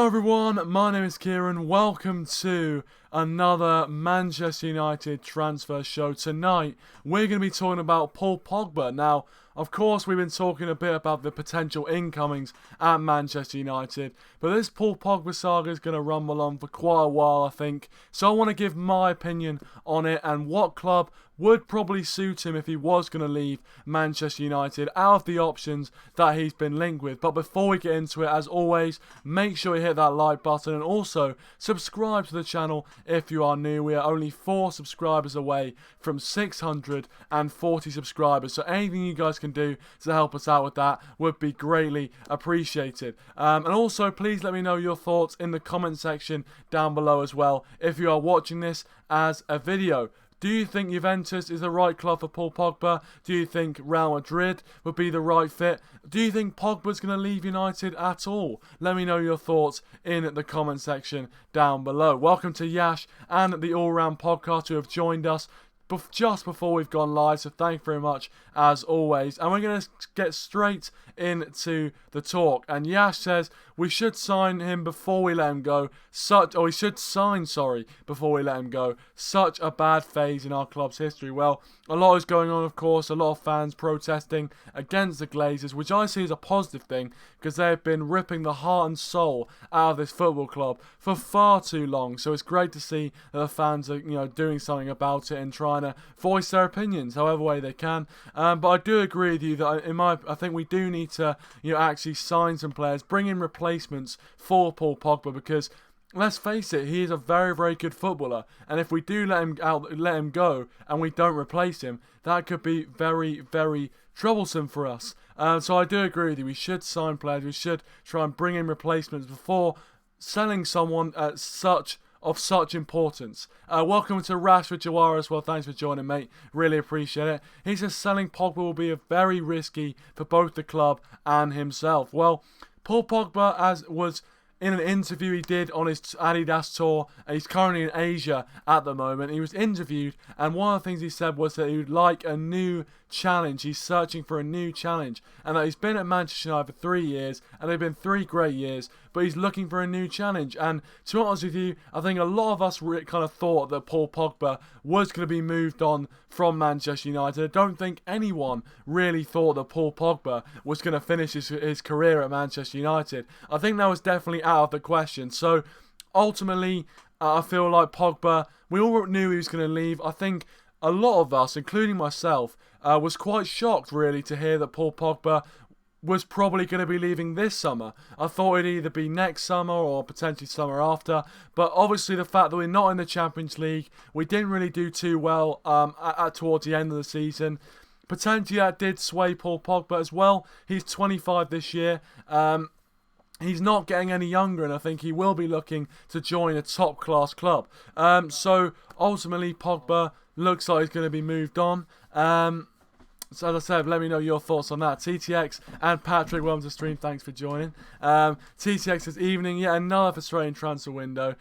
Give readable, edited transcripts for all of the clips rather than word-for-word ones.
everyone, my name is Kieran. Welcome to another Manchester United transfer show. Tonight, we're going to be talking about Paul Pogba. Now, of course, we've been talking a bit about the potential incomings at Manchester United, but this Paul Pogba saga is going to rumble on for quite a while, I think. So I want to give my opinion on it and what club would probably suit him if he was going to leave Manchester United out of the options that he's been linked with. But before we get into it, as always, make sure you hit that like button and also subscribe to the channel if you are new. We are only 4 subscribers away from 640 subscribers, so anything you guys can do to help us out with that would be greatly appreciated. And also, please let me know your thoughts in the comment section down below as well if you are watching this as a video. Do you think Juventus is the right club for Paul Pogba? Do you think Real Madrid would be the right fit? Do you think Pogba's going to leave United at all? Let me know your thoughts in the comment section down below. Welcome to Yash and the All Round Podcast who have joined us just before we've gone live, so thank you very much as always. And we're going to get straight into the talk. And Yash says we should sign him before we let him go. We should sign before we let him go. Such a bad phase in our club's history. Well, a lot is going on, of course. A lot of fans protesting against the Glazers, which I see as a positive thing because they have been ripping the heart and soul out of this football club for far too long. So it's great to see that the fans are, doing something about it and trying to voice their opinions however way they can. But I do agree with you that I think we do need to actually sign some players, bring in replacements for Paul Pogba, because let's face it, he is a very, very good footballer, and if we do let him go and we don't replace him, that could be very, very troublesome for us. So I do agree with you. We should sign players. We should try and bring in replacements before selling someone of such importance. Welcome to Rashford Jawara as well. Thanks for joining, mate. Really appreciate it. He says selling Pogba will be very risky for both the club and himself. Well, Paul Pogba was in an interview he did on his Addidas tour, and he's currently in Asia at the moment. He was interviewed, and one of the things he said was that he would like a new challenge. He's searching for a new challenge, and that he's been at Manchester United for 3 years, and they've been 3 great years, but he's looking for a new challenge. And to be honest with you, I think a lot of us kind of thought that Paul Pogba was going to be moved on from Manchester United. I don't think anyone really thought that Paul Pogba was going to finish his career at Manchester United. I think that was definitely out of the question. So ultimately, I feel like Pogba, we all knew he was going to leave. I think a lot of us, including myself, was quite shocked really to hear that Paul Pogba was probably going to be leaving this summer. I thought it'd either be next summer or potentially summer after, but obviously the fact that we're not in the Champions League, we didn't really do too well towards the end of the season. Potentially that did sway Paul Pogba as well. He's 25 this year. He's not getting any younger, and I think he will be looking to join a top-class club. So ultimately, Pogba looks like he's going to be moved on. So as I said, let me know your thoughts on that. TTX and Patrick, welcome to stream. Thanks for joining. TTX says, evening, yet another frustrating transfer window.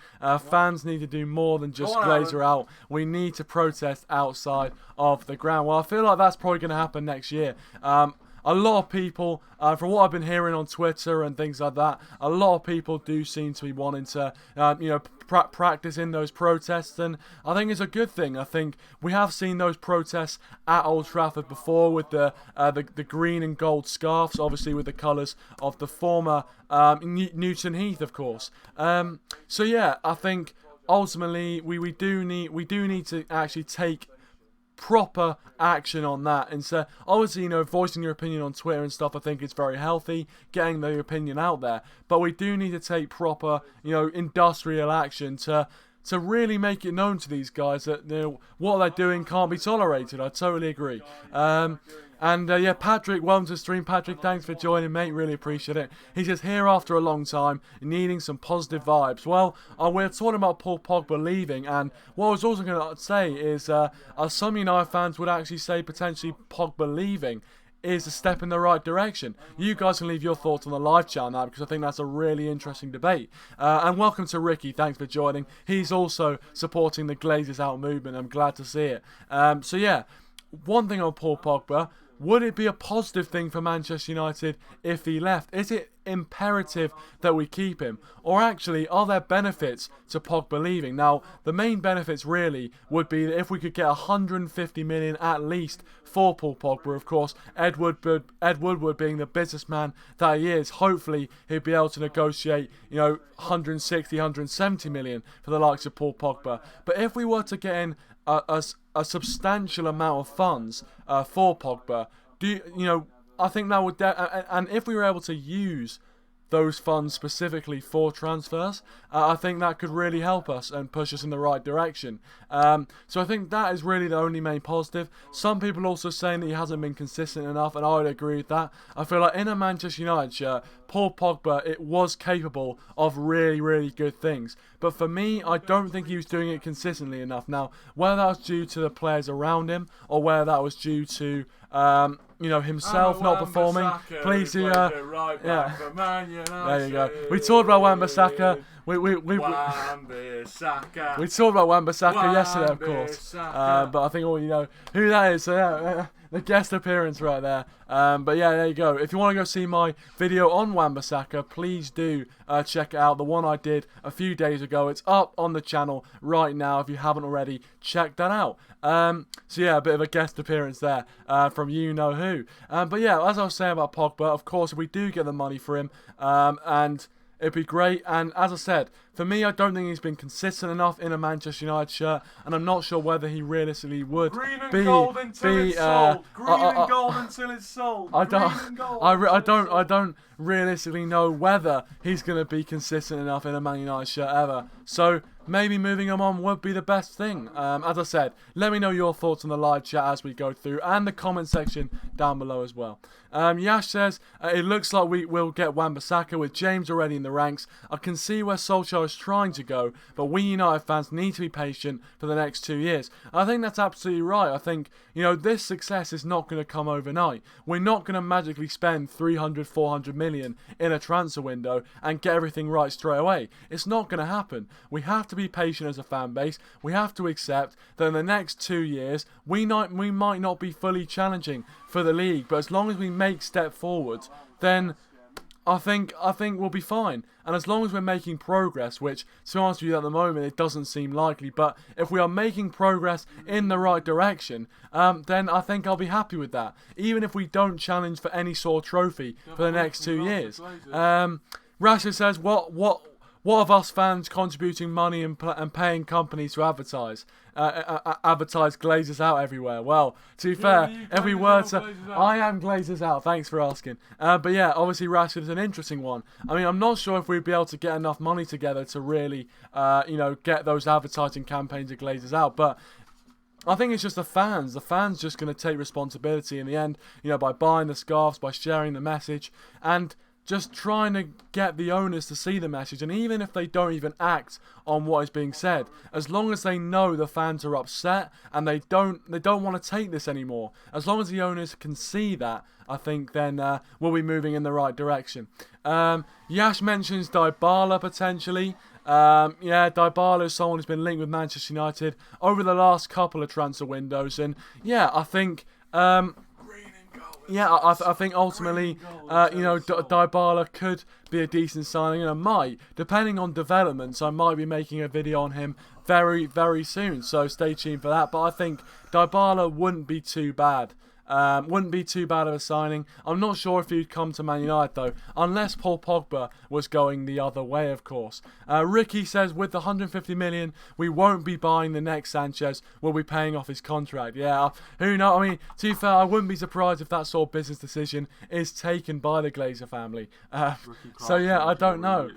Fans need to do more than just Glazer out. We need to protest outside of the ground. Well, I feel like that's probably going to happen next year. A lot of people, from what I've been hearing on Twitter and things like that, a lot of people do seem to be wanting to, practice in those protests, and I think it's a good thing. I think we have seen those protests at Old Trafford before with the green and gold scarves, obviously with the colours of the former Newton Heath, of course. So yeah, I think ultimately we do need to actually take proper action on that. And so obviously, voicing your opinion on Twitter and stuff, I think it's very healthy, getting your opinion out there, but we do need to take proper industrial action to really make it known to these guys that what they're doing can't be tolerated. I totally agree. Yeah, Patrick, welcome to the stream. Patrick, thanks for joining, mate. Really appreciate it. He says, here after a long time, needing some positive vibes. Well, we're talking about Paul Pogba leaving, and what I was also going to say is some United fans would actually say potentially Pogba leaving is a step in the right direction. You guys can leave your thoughts on the live chat now, because I think that's a really interesting debate. And welcome to Ricky, thanks for joining. He's also supporting the Glazers out movement. I'm glad to see it. So yeah, one thing on Paul Pogba, would it be a positive thing for Manchester United if he left? Is it imperative that we keep him? Or actually, are there benefits to Pogba leaving? Now, the main benefits really would be that if we could get 150 million at least for Paul Pogba, of course, Ed Woodward being the businessman that he is, hopefully he'd be able to negotiate, 160, 170 million for the likes of Paul Pogba. But if we were to get in a substantial amount of funds for Pogba, I think that would, and if we were able to use those funds specifically for transfers, I think that could really help us and push us in the right direction. So I think that is really the only main positive. Some people also saying that he hasn't been consistent enough, and I would agree with that. I feel like in a Manchester United shirt, Paul Pogba, it was capable of really, really good things. But for me, I don't think he was doing it consistently enough. Now, whether that was due to the players around him, or whether that was due to himself not performing. Please do, yeah. There you go. We talked about Wan-Bissaka. We talked about Wan-Bissaka yesterday, of course. But I think all you know who that is. So yeah, the guest appearance right there. But yeah, there you go. If you want to go see my video on Wan-Bissaka, please do check it out. The one I did a few days ago. It's up on the channel right now. If you haven't already, check that out. So yeah, a bit of a guest appearance there from you know who. But yeah, as I was saying about Pogba, of course, if we do get the money for him, and it'd be great. And as I said, for me, I don't think he's been consistent enough in a Manchester United shirt, and I'm not sure whether he realistically would be gold until it's sold. Green and gold until it's sold. I don't realistically know whether he's going to be consistent enough in a Man United shirt ever. So maybe moving him on would be the best thing. As I said, let me know your thoughts on the live chat as we go through, and the comment section down below as well. Yash says, it looks like we will get Wan-Bissaka with James already in the ranks. I can see where Solskjaer is trying to go, but we United fans need to be patient for the next 2 years. I think that's absolutely right. I think, this success is not going to come overnight. We're not going to magically spend 300, 400 million in a transfer window and get everything right straight away. It's not going to happen. We have to be patient as a fan base. We have to accept that in the next 2 years, we might not be fully challenging for the league, but as long as we make step forwards, then I think we'll be fine. And as long as we're making progress, which, to be honest with you, at the moment, it doesn't seem likely, but if we are making progress in the right direction, then I think I'll be happy with that. Even if we don't challenge for any sort of trophy for the next 2 years. Rashid says, what of us fans contributing money and paying companies to advertise Glazers out everywhere? Well, to be fair, if we were to, I am Glazers out. Thanks for asking. But yeah, obviously Rashford is an interesting one. I mean, I'm not sure if we'd be able to get enough money together to really, get those advertising campaigns of Glazers out. But I think it's just the fans. The fans just going to take responsibility in the end, by buying the scarves, by sharing the message, and just trying to get the owners to see the message. And even if they don't even act on what is being said, as long as they know the fans are upset and they don't want to take this anymore, as long as the owners can see that, I think then we'll be moving in the right direction. Yash mentions Dybala potentially. Dybala is someone who's been linked with Manchester United over the last couple of transfer windows, and I think I think ultimately, Dybala could be a decent signing, and I might, depending on developments, I might be making a video on him very, very soon. So stay tuned for that. But I think Dybala wouldn't be too bad. Wouldn't be too bad of a signing. I'm not sure if he'd come to Man United though, unless Paul Pogba was going the other way, of course. Ricky says, with the 150 million, we won't be buying the next Sanchez. We'll be paying off his contract. Yeah, who knows? I mean, to be fair, I wouldn't be surprised if that sort of business decision is taken by the Glazer family. So yeah, I don't know.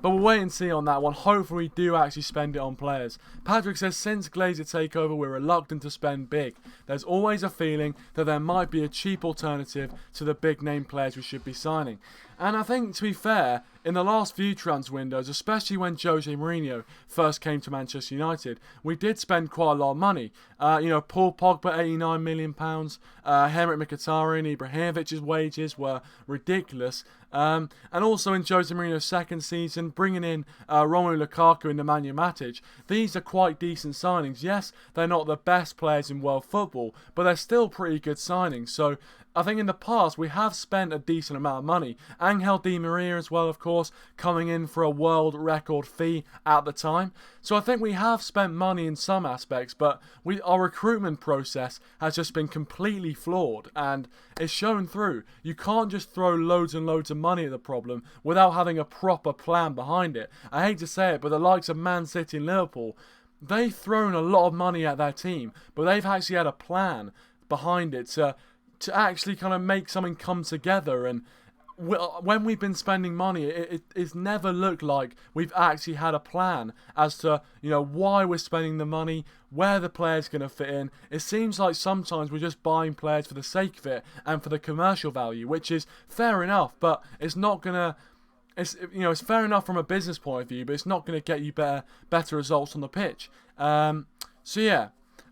But we'll wait and see on that one. Hopefully we do actually spend it on players. Patrick says, since Glazer takeover, we're reluctant to spend big. There's always a feeling that there might be a cheap alternative to the big name players we should be signing. And I think, to be fair, in the last few transfer windows, especially when Jose Mourinho first came to Manchester United, we did spend quite a lot of money. Paul Pogba, £89 million. Henrik Mkhitaryan and Ibrahimovic's wages were ridiculous. And also in Jose Mourinho's second season, bringing in Romelu Lukaku and Nemanja Matic, these are quite decent signings. Yes, they're not the best players in world football, but they're still pretty good signings. So I think in the past we have spent a decent amount of money. Angel Di Maria as well, of course, coming in for a world record fee at the time. So I think we have spent money in some aspects, but our recruitment process has just been completely flawed, and it's shown through. You can't just throw loads and loads of money at the problem without having a proper plan behind it. I hate to say it, but the likes of Man City and Liverpool, they've thrown a lot of money at their team, but they've actually had a plan behind it to actually kind of make something come together. And when we've been spending money, it's never looked like we've actually had a plan as to, why we're spending the money, where the player's going to fit in. It seems like sometimes we're just buying players for the sake of it and for the commercial value, which is fair enough, but it's not going to... It's fair enough from a business point of view, but it's not going to get you better results on the pitch.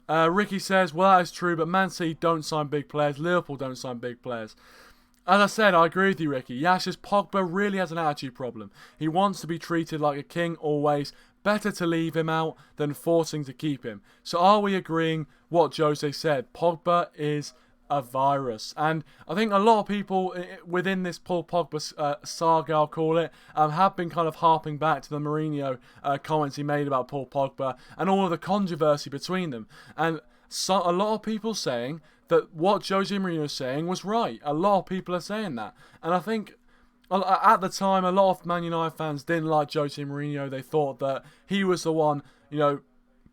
Ricky says, well, that is true, but Man City don't sign big players. Liverpool don't sign big players. As I said, I agree with you, Ricky. Yash's Pogba really has an attitude problem. He wants to be treated like a king always. Better to leave him out than forcing to keep him. So are we agreeing what Jose said? Pogba is a virus. And I think a lot of people within this Paul Pogba saga, I'll call it, have been kind of harping back to the Mourinho comments he made about Paul Pogba and all of the controversy between them. And a lot of people saying that what Jose Mourinho was saying was right. A lot of people are saying that. And I think at the time, a lot of Man United fans didn't like Jose Mourinho. They thought that he was the one,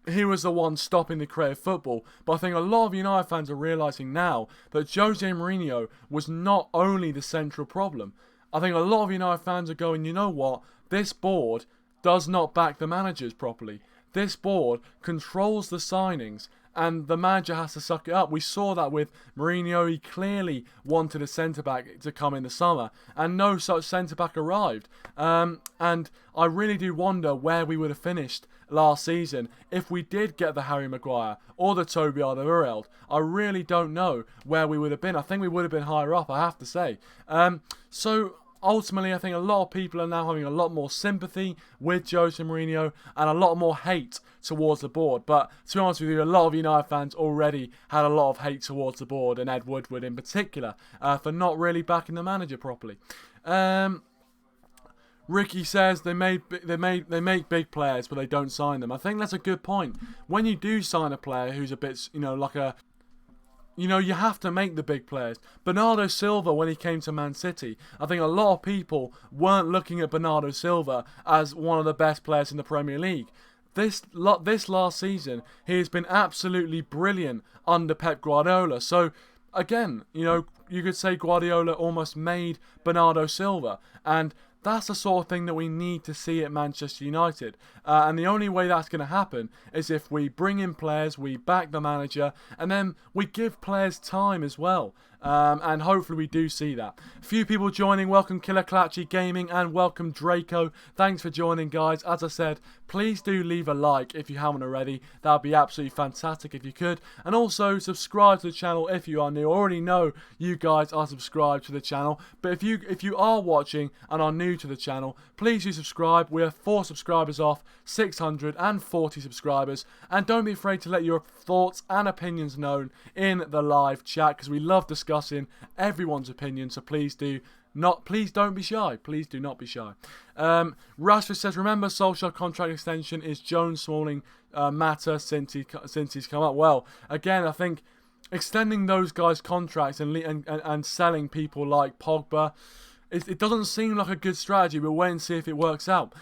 he was the one stopping the creative football. But I think a lot of United fans are realising now that Jose Mourinho was not only the central problem. I think a lot of United fans are going, you know what? This board does not back the managers properly. This board controls the signings, and the manager has to suck it up. We saw that with Mourinho. He clearly wanted a centre-back to come in the summer, and no such centre-back arrived. And I really do wonder where we would have finished last season if we did get the Harry Maguire or the Toby Alderweireld. I really don't know where we would have been. I think we would have been higher up, I have to say. So ultimately, I think a lot of people are now having a lot more sympathy with Jose Mourinho and a lot more hate towards the board. But to be honest with you, a lot of United fans already had a lot of hate towards the board, and Ed Woodward in particular, for not really backing the manager properly. Ricky says they make big players, but they don't sign them. I think that's a good point. When you do sign a player who's a bit, you have to make the big players. Bernardo Silva, when he came to Man City, I think a lot of people weren't looking at Bernardo Silva as one of the best players in the Premier League. This last season, he has been absolutely brilliant under Pep Guardiola. So, again, you could say Guardiola almost made Bernardo Silva. And that's the sort of thing that we need to see at Manchester United. And the only way that's going to happen is if we bring in players, we back the manager, and then we give players time as well. And hopefully we do see that. A few people joining. Welcome Killer Clutchy Gaming and welcome Draco. Thanks for joining, guys. As I said, please do leave a like if you haven't already. That would be absolutely fantastic if you could. And also subscribe to the channel if you are new. I already know you guys are subscribed to the channel. But if you are watching and are new to the channel, please do subscribe. We are 4 subscribers off 640 subscribers. And don't be afraid to let your thoughts and opinions known in the live chat, because we love discussing everyone's opinion. So please don't be shy. Please do not be shy. Rashford says, remember Solskjaer contract extension is Jones Smalling matter since he's come up. Well, again, I think extending those guys' contracts and selling people like Pogba, it doesn't seem like a good strategy. We'll wait and see if it works out.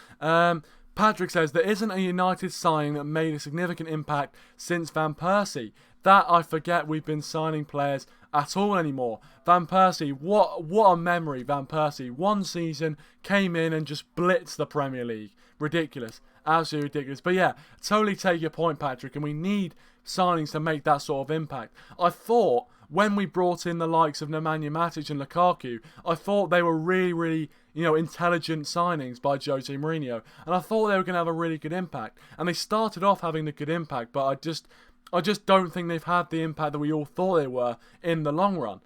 Patrick says, there isn't a United signing that made a significant impact since Van Persie. That I forget we've been signing players at all anymore. Van Persie, what a memory, Van Persie. One season, came in and just blitzed the Premier League. Ridiculous. Absolutely ridiculous. But yeah, totally take your point, Patrick, and we need signings to make that sort of impact. I thought when we brought in the likes of Nemanja Matic and Lukaku, I thought they were really, really, intelligent signings by Jose Mourinho. And I thought they were going to have a really good impact. And they started off having the good impact, but I just don't think they've had the impact that we all thought they were in the long run.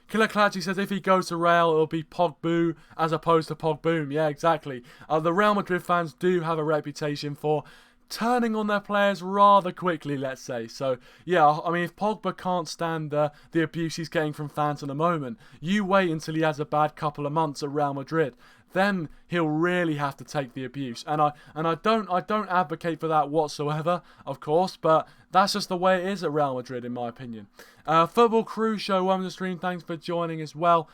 Killer Clatchy says if he goes to Real, it'll be Pogba as opposed to Pogboom. Yeah, exactly. The Real Madrid fans do have a reputation for turning on their players rather quickly, let's say. So, yeah, I mean, if Pogba can't stand the abuse he's getting from fans at the moment, you wait until he has a bad couple of months at Real Madrid. Then he'll really have to take the abuse, and I don't advocate for that whatsoever, of course, but that's just the way it is at Real Madrid, in my opinion. Football Crew Show, welcome to the stream. Thanks for joining as well.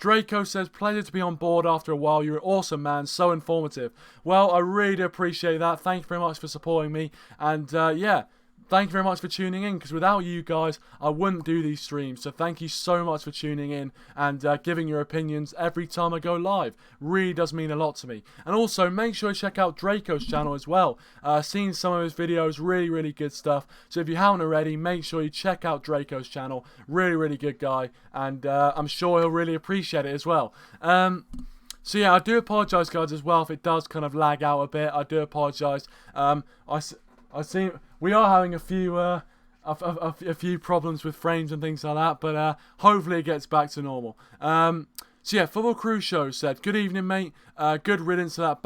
Draco says, pleasure to be on board after a while. You're an awesome man, so informative. Well, I really do appreciate that. Thank you very much for supporting me, and yeah. Thank you very much for tuning in, because without you guys, I wouldn't do these streams. So thank you so much for tuning in and giving your opinions every time I go live. Really does mean a lot to me. And also, make sure you check out Draco's channel as well. Seen some of his videos, really good stuff. So if you haven't already, make sure you check out Draco's channel. Really good guy, and I'm sure he'll really appreciate it as well. So yeah, I do apologise, guys, as well, if it does kind of lag out a bit. I do apologise. I see we are having a few problems with frames and things like that, but hopefully it gets back to normal. So yeah, Football Crew Show said, good evening, mate. Good riddance to that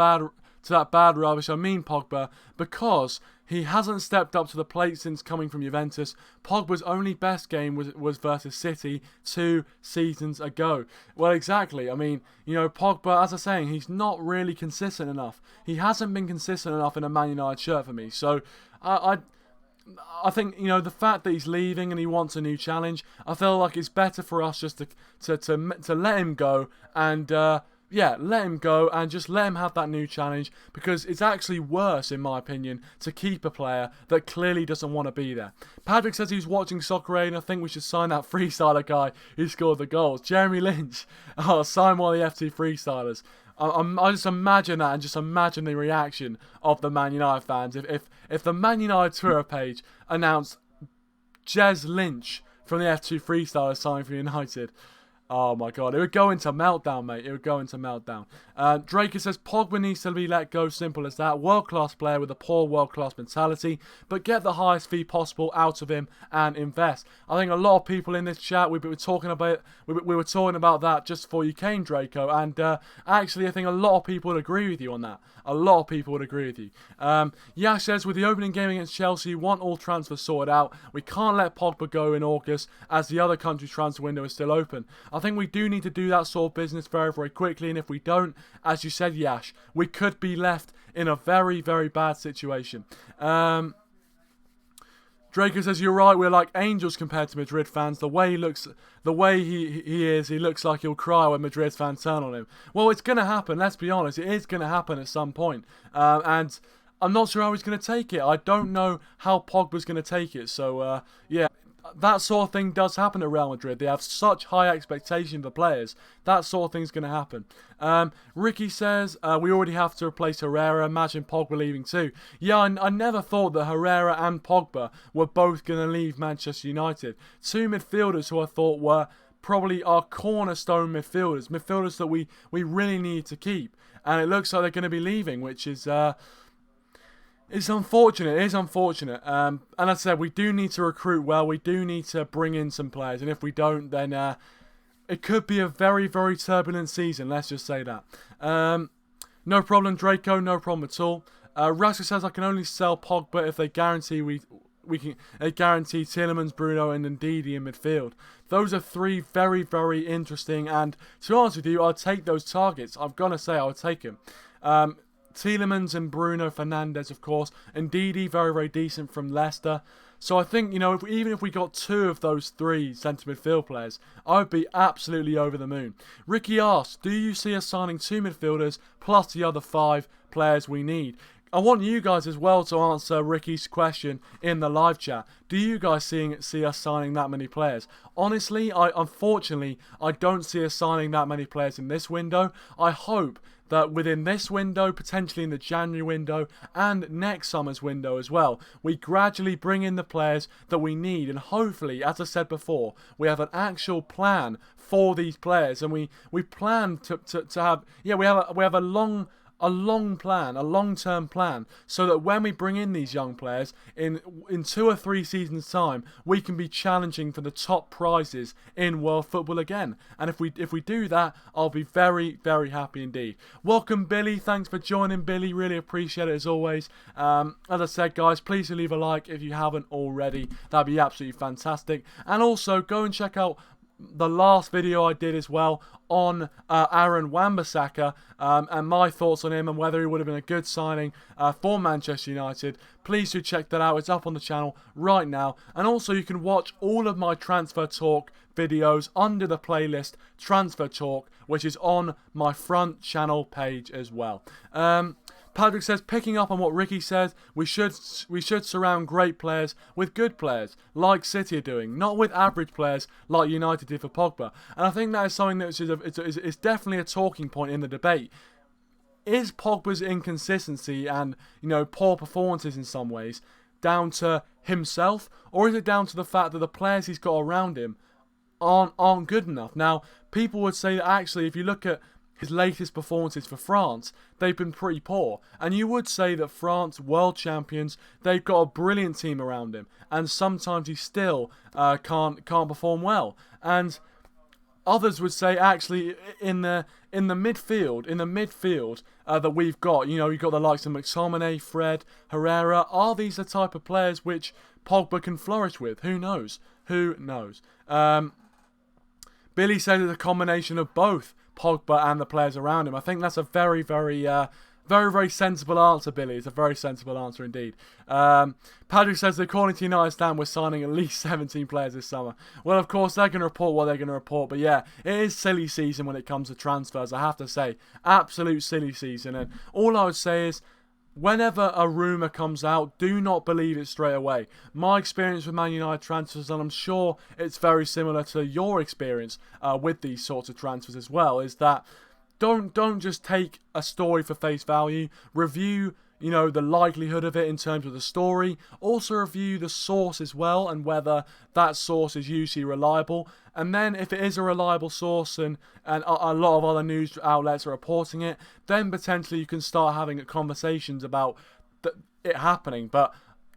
bad rubbish. I mean Pogba, because he hasn't stepped up to the plate since coming from Juventus. Pogba's only best game was versus City 2 seasons ago. Well, exactly. I mean, you know, Pogba, as I was saying, he's not really consistent enough. He hasn't been consistent enough in a Man United shirt for me. So, I think, you know, the fact that he's leaving and he wants a new challenge, I feel like it's better for us just to let him go and yeah, let him go and just let him have that new challenge, because it's actually worse, in my opinion, to keep a player that clearly doesn't want to be there. Patrick says he's watching Soccer Aid, and I think we should sign that freestyler guy who scored the goals. Jeremy Lynch. Oh, sign one of the F2 freestylers. I just imagine that, and just imagine the reaction of the Man United fans if the Man United Twitter page announced Jez Lynch from the F2 freestylers signing for United. Oh my god, it would go into meltdown, mate. It would go into meltdown. Draker says Pogba needs to be let go, simple as that. World-class player with a poor world-class mentality, but get the highest fee possible out of him and invest. I think a lot of people in this chat, we were talking about that just before you came, Draco, and actually I think a lot of people would agree with you on that. A lot of people would agree with you. Yash says, with the opening game against Chelsea, we want all transfers sorted out. We can't let Pogba go in August, as the other country's transfer window is still open. I think we do need to do that sort of business very quickly, and if we don't, as you said, Yash, we could be left in a very bad situation. Draco says, you're right, we're like angels compared to Madrid fans. The way he looks, the way he looks like he'll cry when Madrid fans turn on him. Well, it's going to happen, let's be honest. It is going to happen at some point. And I'm not sure how he's going to take it. I don't know how Pogba's going to take it. So, yeah. That sort of thing does happen at Real Madrid. They have such high expectation for players. That sort of thing's going to happen. Ricky says, we already have to replace Herrera. Imagine Pogba leaving too. Yeah, I never thought that Herrera and Pogba were both going to leave Manchester United. Two midfielders who I thought were probably our cornerstone midfielders. Midfielders that we really need to keep. And it looks like they're going to be leaving, which is... It's unfortunate. It is unfortunate. And as I said, we do need to recruit well. We do need to bring in some players. And if we don't, then it could be a very turbulent season. Let's just say that. No problem, Draco. No problem at all. Rascal says, I can only sell Pogba if they guarantee they guarantee Tielemans, Bruno, and Ndidi in midfield. Those are three very interesting. And to be honest with you, I'll take those targets. I'm going to say I'll take them. Tielemans and Bruno Fernandes, of course, and Ndidi, very decent from Leicester. So I think, you know, even if we got two of those three centre midfield players, I would be absolutely over the moon. Ricky asks, do you see us signing two midfielders plus the other 5 players we need? I want you guys as well to answer Ricky's question in the live chat. Do you guys see us signing that many players? Honestly, unfortunately, I don't see us signing that many players in this window. I hope that within this window, potentially in the January window, and next summer's window as well, we gradually bring in the players that we need, and hopefully, as I said before, we have an actual plan for these players, and we plan to have, yeah, we have a long a long-term plan, so that when we bring in these young players in 2 or 3 seasons' time, we can be challenging for the top prizes in world football again. And if we do that, I'll be very, very happy indeed. Welcome, Billy. Thanks for joining, Billy. Really appreciate it as always. As I said, guys, please do leave a like if you haven't already. That'd be absolutely fantastic. And also go and check out the last video I did as well on Aaron Wan-Bissaka and my thoughts on him and whether he would have been a good signing for Manchester United. Please do check that out. It's up on the channel right now. And also you can watch all of my transfer talk videos under the playlist Transfer Talk, which is on my front channel page as well. Patrick says, picking up on what Ricky says, we should surround great players with good players, like City are doing, not with average players like United did for Pogba. And I think that is something that is definitely a talking point in the debate. Is Pogba's inconsistency and, poor performances in some ways down to himself, or is it down to the fact that the players he's got around him aren't good enough? Now, people would say that actually, if you look at his latest performances for France, they've been pretty poor. And you would say that France, world champions, they've got a brilliant team around him. And sometimes he still can't perform well. And others would say actually in the midfield that we've got, you've got the likes of McTominay, Fred, Herrera. Are these the type of players which Pogba can flourish with? Who knows? Who knows? Billy said it's a combination of both Pogba and the players around him. I think that's a very, very, very, very sensible answer, Billy. It's a very sensible answer indeed. Patrick says that according to United stand, we're signing at least 17 players this summer. Well, of course, they're going to report what they're going to report. But yeah, it is silly season when it comes to transfers, I have to say. Absolute silly season. And all I would say is, whenever a rumour comes out, do not believe it straight away. My experience with Man United transfers, and I'm sure it's very similar to your experience with these sorts of transfers as well, is that don't just take a story for face value. Review, the likelihood of it in terms of the story. Also review the source as well and whether that source is usually reliable. And then if it is a reliable source and a lot of other news outlets are reporting it, then potentially you can start having conversations about it happening. But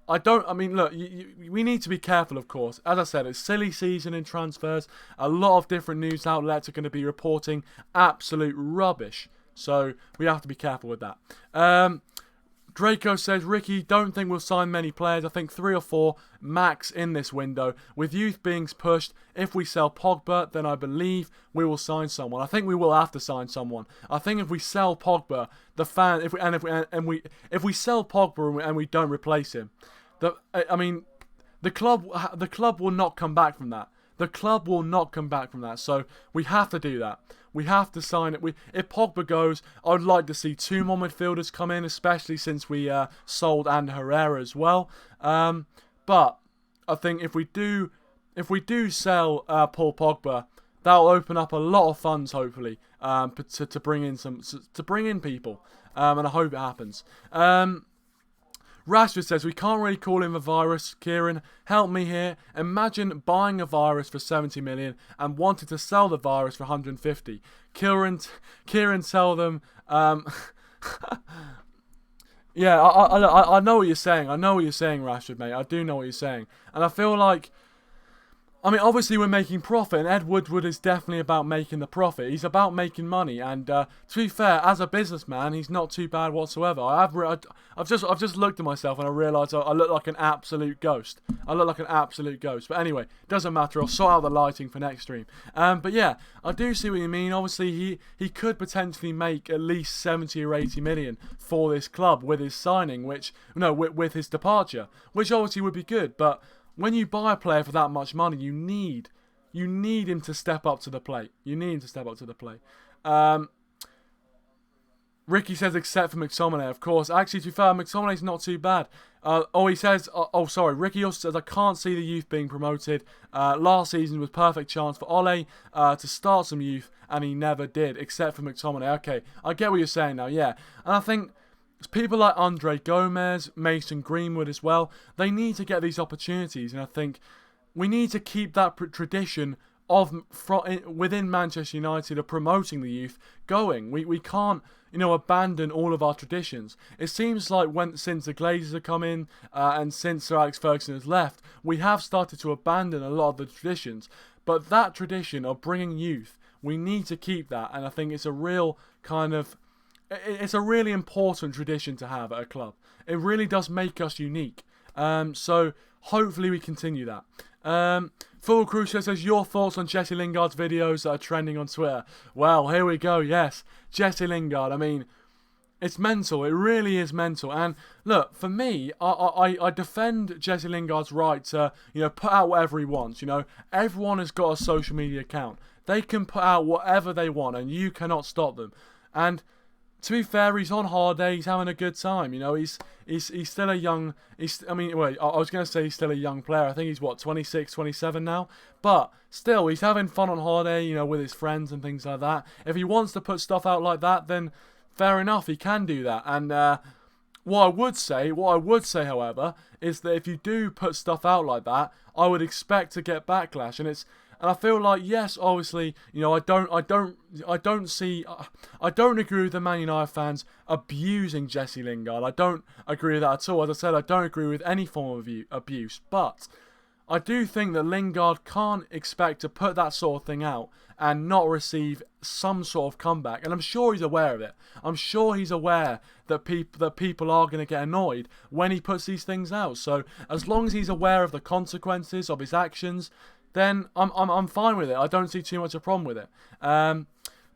look, we need to be careful, of course. As I said, it's silly season in transfers. A lot of different news outlets are going to be reporting absolute rubbish. So we have to be careful with that. Draco says, Ricky, don't think we'll sign many players. I think 3 or 4 max in this window. With youth being pushed, if we sell Pogba, then I believe we will sign someone. I think we will have to sign someone. I think if we sell Pogba, if we sell Pogba and we don't replace him, the club will not come back from that. The club will not come back from that. So we have to do that. We have to sign it. If Pogba goes, I would like to see 2 more midfielders come in, especially since we sold Ander Herrera as well. But I think if we do sell Paul Pogba, that'll open up a lot of funds, hopefully, to bring in people, and I hope it happens. Rashford says, we can't really call him a virus. Kieran, help me here. Imagine buying a virus for 70 million and wanting to sell the virus for 150. Kieran, tell them. Yeah, I know what you're saying. I know what you're saying, Rashford, mate. I do know what you're saying. And I feel like, obviously we're making profit, and Ed Woodward is definitely about making the profit. He's about making money, and to be fair, as a businessman, he's not too bad whatsoever. I've just looked at myself and I realised I look like an absolute ghost. But anyway, doesn't matter. I'll sort out the lighting for next stream. But yeah, I do see what you mean. Obviously, he could potentially make at least 70 or 80 million for this club with his signing, with his departure, which obviously would be good, but when you buy a player for that much money, you need him to step up to the plate. Ricky says, except for McTominay, of course. Actually, to be fair, McTominay's not too bad. He says, Ricky also says, I can't see the youth being promoted. Last season was perfect chance for Ole to start some youth, and he never did, except for McTominay. Okay, I get what you're saying now, yeah. And I think people like Andre Gomez, Mason Greenwood as well, they need to get these opportunities, and I think we need to keep that tradition within Manchester United of promoting the youth going. We can't, abandon all of our traditions. It seems like since the Glazers have come in and since Sir Alex Ferguson has left, we have started to abandon a lot of the traditions. But that tradition of bringing youth, we need to keep that, and I think it's a real it's a really important tradition to have at a club. It really does make us unique. So hopefully we continue that. Full Cruiser says, your thoughts on Jesse Lingard's videos that are trending on Twitter. Well, here we go, yes. Jesse Lingard, I mean, it's mental. It really is mental. And look, for me, I defend Jesse Lingard's right to, put out whatever he wants. Everyone has got a social media account. They can put out whatever they want and you cannot stop them. And to be fair, he's on holiday. He's having a good time. He's still a young. I was going to say he's still a young player. I think he's 26, 27 now. But still, he's having fun on holiday. With his friends and things like that. If he wants to put stuff out like that, then fair enough, he can do that. And what I would say, however, is that if you do put stuff out like that, I would expect to get backlash. And I feel like, yes, obviously, I don't agree with the Man United fans abusing Jesse Lingard. I don't agree with that at all. As I said, I don't agree with any form of abuse. But I do think that Lingard can't expect to put that sort of thing out and not receive some sort of comeback. And I'm sure he's aware of it. I'm sure he's aware that people are going to get annoyed when he puts these things out. So as long as he's aware of the consequences of his actions, then I'm fine with it. I don't see too much of a problem with it.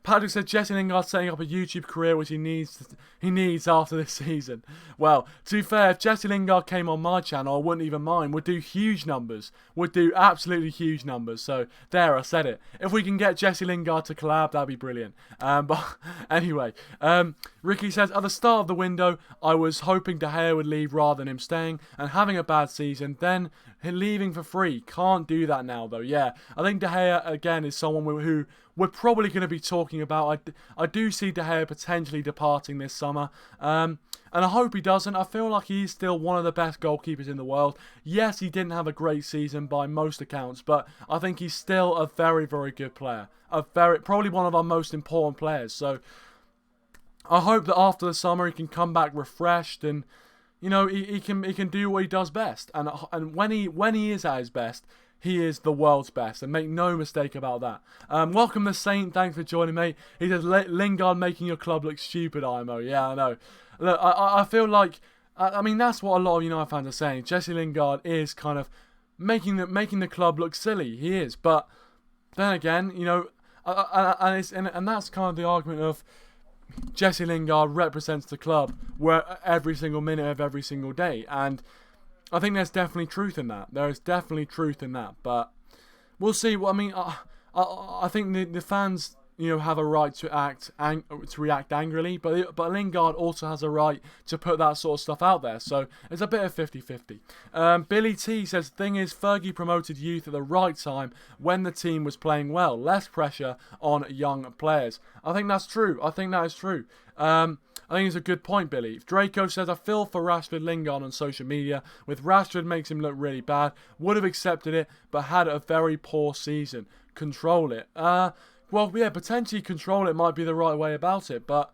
Patrick said Jesse Lingard setting up a YouTube career which he needs after this season. Well, to be fair, if Jesse Lingard came on my channel, I wouldn't even mind. Would do huge numbers. Would do absolutely huge numbers. So there, I said it. If we can get Jesse Lingard to collab, that'd be brilliant. But anyway, Ricky says at the start of the window, I was hoping De Gea would leave rather than him staying and having a bad season. Then leaving for free. Can't do that now though. Yeah, I think De Gea again is someone who we're probably going to be talking about. I do see De Gea potentially departing this summer. And I hope he doesn't. I feel like he's still one of the best goalkeepers in the world. Yes, he didn't have a great season by most accounts, but I think he's still a very, very good player. Probably one of our most important players. So I hope that after the summer he can come back refreshed and he can do what he does best. And when he is at his best, he is the world's best, and make no mistake about that. Welcome the Saint, thanks for joining, mate. He says, Lingard making your club look stupid, IMO. Yeah, I know. Look, I feel like, that's what a lot of United fans are saying. Jesse Lingard is kind of making the club look silly. He is, but then again, and that's kind of the argument of Jesse Lingard represents the club where every single minute of every single day, and I think there's definitely truth in that. There is definitely truth in that, but we'll see. I think the fans, have a right to react angrily, but Lingard also has a right to put that sort of stuff out there. So it's a bit of 50-50. Billy T says, thing is, Fergie promoted youth at the right time when the team was playing well. Less pressure on young players. I think that's true. I think that is true. I think it's a good point, Billy. Draco says, I feel for Rashford Lingard on social media. With Rashford makes him look really bad. Would have accepted it, but had a very poor season. Control it. Well, yeah, potentially control it might be the right way about it. But,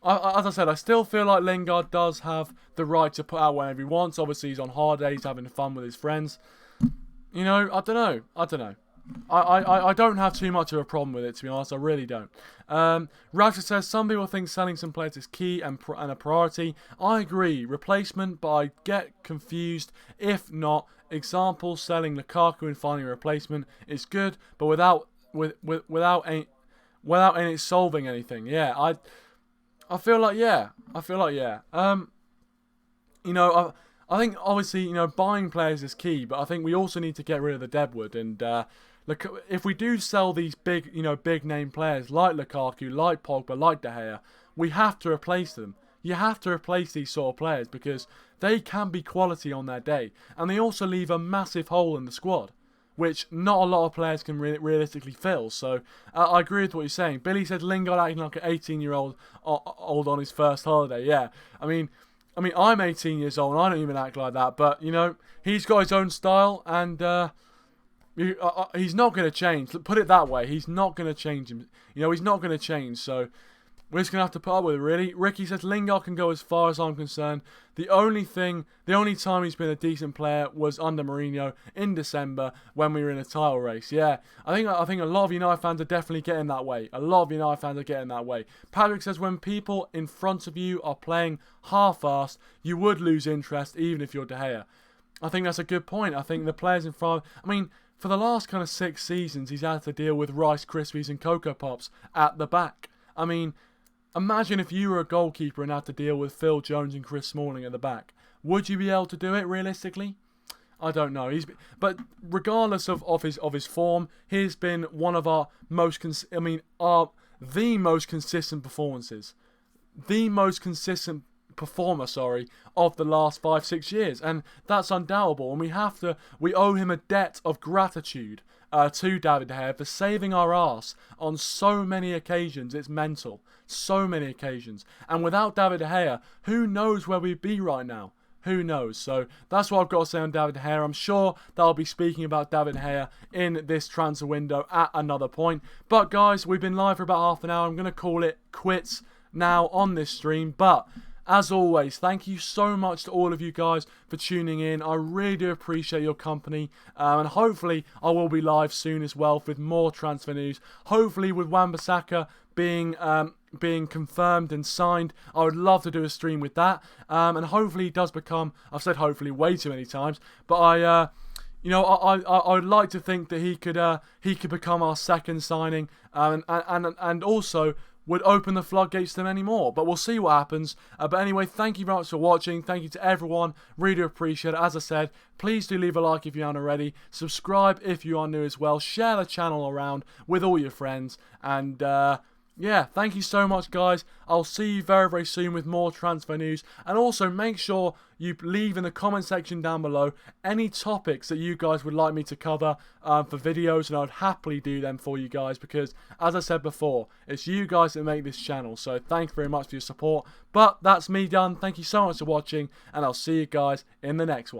as I said, I still feel like Lingard does have the right to put out whenever he wants. Obviously, he's on holiday. He's having fun with his friends. I don't know. I don't have too much of a problem with it, to be honest. I really don't. Rashford says, some people think selling some players is key and a priority. I agree. Replacement, but I get confused if not. Example, selling Lukaku and finding a replacement is good, but without it solving anything. Yeah, I feel like yeah. I think obviously buying players is key, but I think we also need to get rid of the deadwood. And look, if we do sell these big name players like Lukaku, like Pogba, like De Gea, we have to replace them. You have to replace these sort of players because they can be quality on their day, and they also leave a massive hole in the squad, which not a lot of players can realistically fill. So I agree with what you're saying. Billy said Lingard acting like an 18-year-old on his first holiday. Yeah, I mean, I'm 18 years old and I don't even act like that. But he's got his own style, and He's not going to change. Put it that way. He's not going to change him. He's not going to change. So we're just going to have to put up with it, really. Ricky says Lingard can go as far as I'm concerned. The only time he's been a decent player was under Mourinho in December when we were in a title race. Yeah, I think a lot of United fans are definitely getting that way. Patrick says when people in front of you are playing half-assed, you would lose interest even if you're De Gea. I think that's a good point. I think the players in front... for the last kind of 6 seasons, he's had to deal with Rice Krispies and Cocoa Pops at the back. Imagine if you were a goalkeeper and had to deal with Phil Jones and Chris Smalling at the back. Would you be able to do it realistically? I don't know. But regardless of his form, he's been one of our the most consistent performances. The most consistent performer, of the last 5-6 years, and that's undoubtable. And we owe him a debt of gratitude to David De Gea for saving our arse on so many occasions. It's mental, so many occasions. And without David De Gea, who knows where we'd be right now? Who knows? So that's what I've got to say on David De Gea. I'm sure that I'll be speaking about David De Gea in this transfer window at another point. But guys, we've been live for about half an hour. I'm going to call it quits now on this stream. But as always, thank you so much to all of you guys for tuning in. I really do appreciate your company. And hopefully I will be live soon as well with more transfer news. Hopefully with Wan-Bissaka being confirmed and signed, I would love to do a stream with that. And hopefully he does become, I've said hopefully way too many times, but I would like to think that he could become our second signing, and also would open the floodgates to them anymore. But we'll see what happens. But anyway, thank you very much for watching. Thank you to everyone. Really do appreciate it. As I said, please do leave a like if you aren't already. Subscribe if you are new as well. Share the channel around with all your friends. And yeah, thank you so much, guys. I'll see you very, very soon with more transfer news. And also, make sure you leave in the comment section down below any topics that you guys would like me to cover for videos, and I would happily do them for you guys, because, as I said before, it's you guys that make this channel. So thank you very much for your support. But that's me done. Thank you so much for watching, and I'll see you guys in the next one.